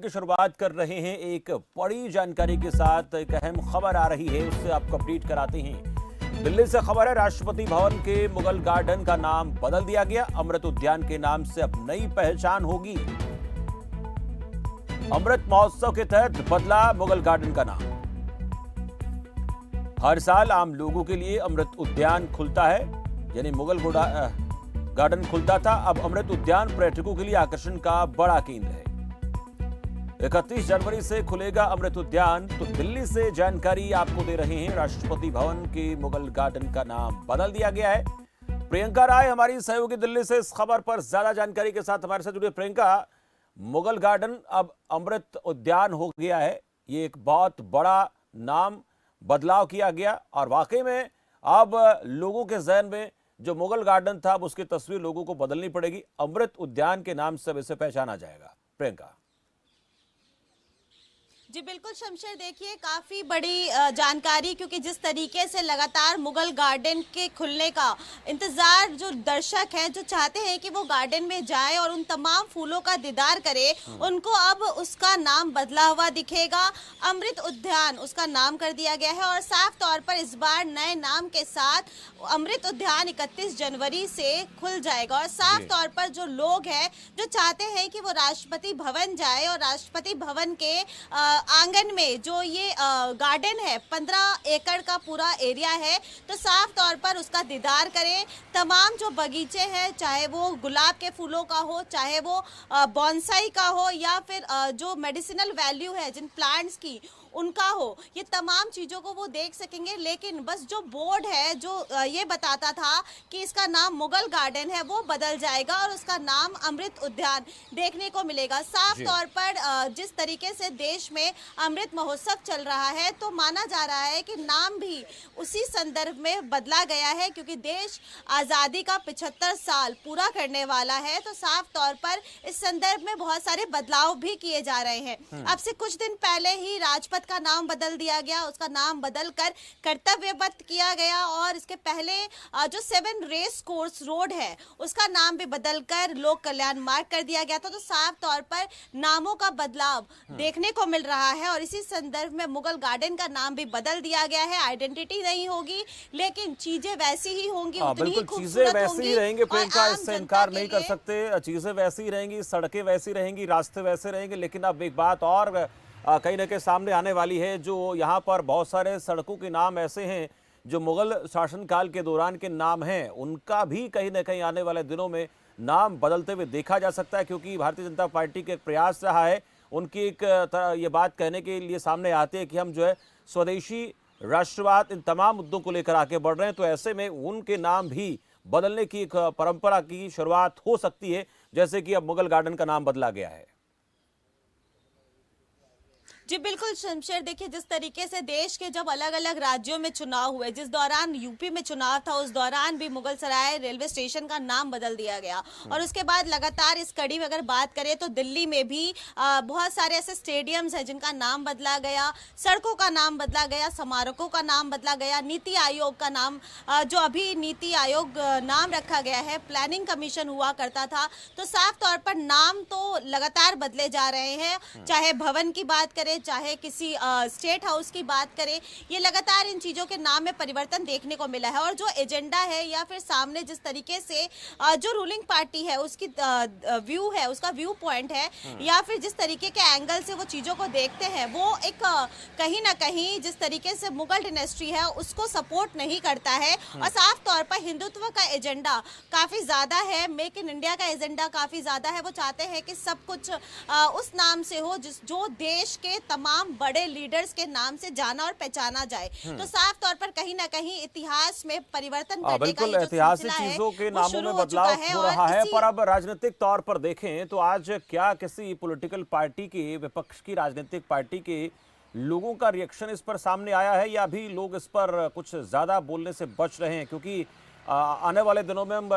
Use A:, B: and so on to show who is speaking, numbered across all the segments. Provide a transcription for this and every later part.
A: की शुरुआत कर रहे हैं एक बड़ी जानकारी के साथ। एक अहम खबर आ रही है, उससे आपको अपडेट कराते हैं। दिल्ली से खबर है, राष्ट्रपति भवन के मुगल गार्डन का नाम बदल दिया गया। अमृत उद्यान के नाम से अब नई पहचान होगी। अमृत महोत्सव के तहत बदला मुगल गार्डन का नाम। हर साल आम लोगों के लिए अमृत उद्यान खुलता है, यानी मुगल गार्डन खुलता था, अब अमृत उद्यान पर्यटकों के लिए आकर्षण का बड़ा केंद्र है। 31 जनवरी से खुलेगा अमृत उद्यान। तो दिल्ली से जानकारी आपको दे रहे हैं, राष्ट्रपति भवन के मुगल गार्डन का नाम बदल दिया गया है। प्रियंका राय हमारी सहयोगी दिल्ली से इस खबर पर ज्यादा जानकारी के साथ हमारे साथ जुड़े। प्रियंका, मुगल गार्डन अब अमृत उद्यान हो गया है, ये एक बहुत बड़ा नाम बदलाव किया गया और वाकई में अब लोगों के जहन में जो मुगल गार्डन था अब उसकी तस्वीर लोगों को बदलनी पड़ेगी। अमृत उद्यान के नाम से अब इसे पहचाना जाएगा। प्रियंका
B: जी बिल्कुल शमशेर, देखिए काफ़ी बड़ी जानकारी, क्योंकि जिस तरीके से लगातार मुगल गार्डन के खुलने का इंतज़ार जो दर्शक हैं, जो चाहते हैं कि वो गार्डन में जाएं और उन तमाम फूलों का दीदार करें, उनको अब उसका नाम बदला हुआ दिखेगा। अमृत उद्यान उसका नाम कर दिया गया है और साफ तौर पर इस बार नए नाम के साथ अमृत उद्यान 31 जनवरी से खुल जाएगा। और साफ तौर पर जो लोग हैं जो चाहते हैं कि वो राष्ट्रपति भवन जाए और राष्ट्रपति भवन के आंगन में जो ये गार्डन है, 15 एकड़ का पूरा एरिया है, तो साफ तौर पर उसका दीदार करें। तमाम जो बगीचे हैं, चाहे वो गुलाब के फूलों का हो, चाहे वो बॉन्साई का हो, या फिर जो मेडिसिनल वैल्यू है जिन प्लांट्स की उनका हो, ये तमाम चीज़ों को वो देख सकेंगे। लेकिन बस जो बोर्ड है जो ये बताता था कि इसका नाम मुगल गार्डन है, वो बदल जाएगा और उसका नाम अमृत उद्यान देखने को मिलेगा। साफ तौर पर जिस तरीके से देश में अमृत महोत्सव चल रहा है, तो माना जा रहा है कि नाम भी उसी संदर्भ में बदला गया है, क्योंकि देश आज़ादी का 75 साल पूरा करने वाला है। तो साफ तौर पर इस संदर्भ में बहुत सारे बदलाव भी किए जा रहे हैं। अब से कुछ दिन पहले ही राजपथ का नाम बदल दिया गया, उसका नाम बदलकर कर्तव्य पथ किया गया, और इसके पहले जो 7 रेस कोर्स रोड है उसका नाम भी बदलकर लोक कल्याण मार्ग कर दिया गया था। तो साफ तौर पर नामों का बदलाव देखने को मिल रहा है और इसी संदर्भ में मुगल गार्डन का नाम भी बदल दिया गया है। आइडेंटिटी नहीं होगी, लेकिन चीजें वैसी ही होंगी, उतनी ही खूबसूरत
A: वैसी ही रहेंगी। प्रियंका, इससे इनकार नहीं कर सकते, चीजें वैसी ही रहेंगी, सड़कें वैसी रहेंगी, रास्ते वैसे रहेंगे। लेकिन अब एक बात और कहीं ना कहीं सामने आने वाली है, जो यहाँ पर बहुत सारे सड़कों के नाम ऐसे हैं जो मुगल शासनकाल के दौरान के नाम हैं, उनका भी कहीं ना कहीं आने वाले दिनों में नाम बदलते हुए देखा जा सकता है। क्योंकि भारतीय जनता पार्टी के एक प्रयास रहा है, उनकी एक ये बात कहने के लिए सामने आते हैं कि हम जो है स्वदेशी राष्ट्रवाद, इन तमाम मुद्दों को लेकर आगे बढ़ रहे हैं। तो ऐसे में उनके नाम भी बदलने की एक परंपरा की शुरुआत हो सकती है, जैसे कि अब मुगल गार्डन का नाम बदला गया है।
B: जी बिल्कुल शमशेर, देखिए जिस तरीके से देश के जब अलग अलग राज्यों में चुनाव हुए, जिस दौरान यूपी में चुनाव था, उस दौरान भी मुगल सराय रेलवे स्टेशन का नाम बदल दिया गया। और उसके बाद लगातार इस कड़ी में अगर बात करें तो दिल्ली में भी बहुत सारे ऐसे स्टेडियम्स हैं जिनका नाम बदला गया, सड़कों का नाम बदला गया, स्मारकों का नाम बदला गया, नीति आयोग का नाम जो अभी नीति आयोग नाम रखा गया है, प्लानिंग कमीशन हुआ करता था। तो साफ तौर पर नाम तो लगातार बदले जा रहे हैं, चाहे भवन की बात करें, चाहे किसी स्टेट हाउस की बात करें, ये लगातार इन चीज़ों के नाम में परिवर्तन देखने को मिला है। और जो एजेंडा है, या फिर सामने जिस तरीके से जो रूलिंग पार्टी है उसकी व्यू है, उसका व्यू पॉइंट है, या फिर जिस तरीके के एंगल से वो चीज़ों को देखते हैं, वो एक कहीं ना कहीं जिस तरीके से मुगल डिनेस्टी है उसको सपोर्ट नहीं करता है। और साफ तौर पर हिंदुत्व का एजेंडा काफ़ी ज़्यादा है, मेक इन इंडिया का एजेंडा काफ़ी ज़्यादा है। वो चाहते हैं कि सब कुछ उस नाम से हो जो देश के तमाम बड़े लीडर्स के नाम से जाना और पहचाना जाए। तो साफ तौर पर कहीं ना कहीं इतिहास में परिवर्तन करने का
A: बिल्कुल ऐतिहासिक चीजों के नामों में बदलाव हो रहा है। पर अब राजनीतिक तौर पर देखें तो आज क्या किसी पॉलिटिकल पार्टी के, विपक्ष की राजनीतिक पार्टी के लोगों का रिएक्शन इस पर सामने आया है, या अभी लोग इस पर कुछ ज्यादा बोलने से बच रहे हैं? क्योंकि आने वाले दिनों में हम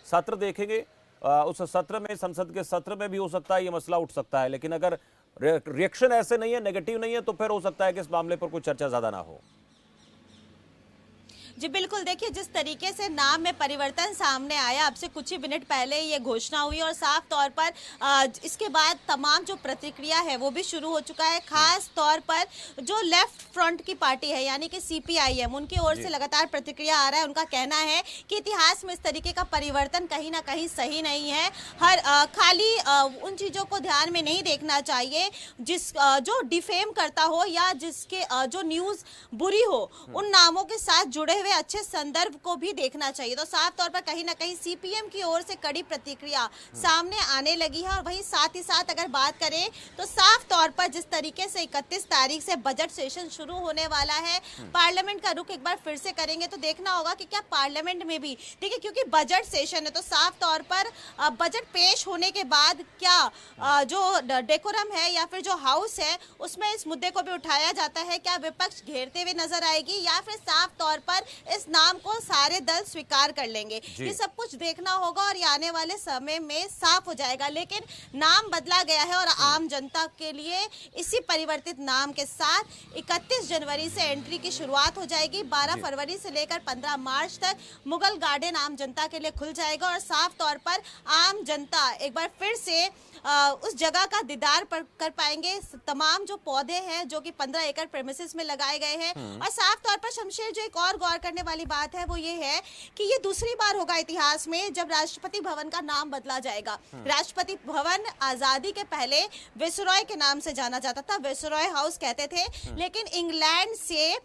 A: सत्र देखेंगे, उस सत्र में, संसद के सत्र में भी हो सकता है ये मसला उठ सकता है। लेकिन अगर रिएक्शन ऐसे नहीं है, नेगेटिव नहीं है, तो फिर हो सकता है कि इस मामले पर कोई चर्चा ज्यादा ना हो।
B: जी बिल्कुल, देखिए जिस तरीके से नाम में परिवर्तन सामने आया, अब से कुछ ही मिनट पहले ये घोषणा हुई और साफ तौर पर इसके बाद तमाम जो प्रतिक्रिया है वो भी शुरू हो चुका है। खास तौर पर जो लेफ्ट फ्रंट की पार्टी है यानी कि सीपीआईएम, उनकी ओर से लगातार प्रतिक्रिया आ रहा है। उनका कहना है कि इतिहास में इस तरीके का परिवर्तन कहीं ना कहीं सही नहीं है। खाली उन चीज़ों को ध्यान में नहीं देखना चाहिए जो डिफेम करता हो या जिसके जो न्यूज़ बुरी हो, उन नामों के साथ जुड़े हुए अच्छे संदर्भ को भी देखना चाहिए। तो साफ तौर पर कहीं ना कहीं सीपीएम की ओर से कड़ी प्रतिक्रिया सामने आने लगी है। और वहीं साथ ही साथ अगर बात करें तो साफ तौर पर जिस तरीके से 31 तारीख से बजट सेशन शुरू होने वाला है, पार्लियामेंट का रुख एक बार फिर से करेंगे तो देखना होगा कि क्या पार्लियामेंट में भी, देखिए क्योंकि बजट सेशन है तो साफ तौर पर बजट पेश होने के बाद क्या जो डेकोरम है या फिर जो हाउस है उसमें इस मुद्दे को भी उठाया जाता है, क्या विपक्ष घेरते हुए नजर आएगी या फिर साफ तौर पर इस नाम को सारे दल स्वीकार कर लेंगे। ये सब कुछ देखना होगा और ये आने वाले समय में साफ हो जाएगा। लेकिन नाम बदला गया है और आम जनता के लिए इसी परिवर्तित नाम के साथ 31 जनवरी से एंट्री की शुरुआत हो जाएगी। 12 फरवरी से लेकर 15 मार्च तक मुगल गार्डन आम जनता के लिए खुल जाएगा और साफ तौर पर आम जनता एक बार फिर से उस जगह का दीदार कर पाएंगे। तमाम जो पौधे हैं जो कि 15 एकड़ प्रेमिसेस में लगाए गए हैं। और साफ तौर पर शमशेर, जो एक और गौर करने वाली बात है वो ये है कि ये दूसरी बार होगा इतिहास में जब राष्ट्रपति भवन का नाम बदला जाएगा। राष्ट्रपति भवन आजादी के पहले विसरॉय के नाम से जाना जाता था, विसरॉय हाउस कहते थे। लेकिन इंग्लैंड से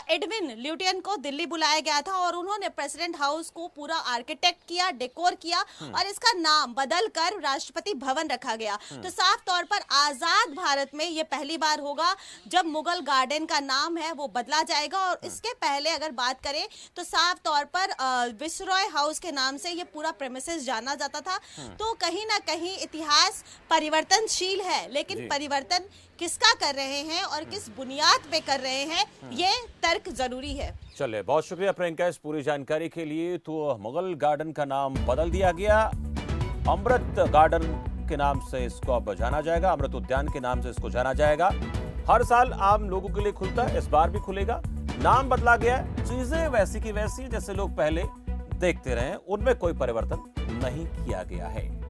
B: एडविन ल्यूटियन को दिल्ली बुलाया गया था और उन्होंने प्रेसिडेंट हाउस को पूरा आर्किटेक्ट किया, डेकोर किया और इसका नाम बदल कर राष्ट्रपति भवन रखा गया। तो साफ तौर पर आजाद भारत में ये पहली बार होगा जब मुगल गार्डन का नाम है वो बदला जाएगा। और इसके पहले अगर बात करें तो साफ तौर पर विसरॉय हाउस के नाम से ये पूरा प्रेमिसेस जाना जाता था। तो कहीं ना कहीं इतिहास परिवर्तनशील है, लेकिन परिवर्तन किसका कर रहे हैं और किस बुनियाद पे कर रहे हैं ये तर्क जरूरी है।
A: चलिए, बहुत शुक्रिया प्रियंका इस पूरी जानकारी के लिए। तो मुगल गार्डन का नाम बदल दिया गया, अमृत गार्डन के नाम से इसको अब जाना जाएगा, अमृत उद्यान के नाम से इसको जाना जाएगा। हर साल आम लोगों के लिए खुलता है, इस बार भी खुलेगा। नाम बदला गया है, चीजें वैसी की वैसी जैसे लोग पहले देखते रहे, उनमें कोई परिवर्तन नहीं किया गया है।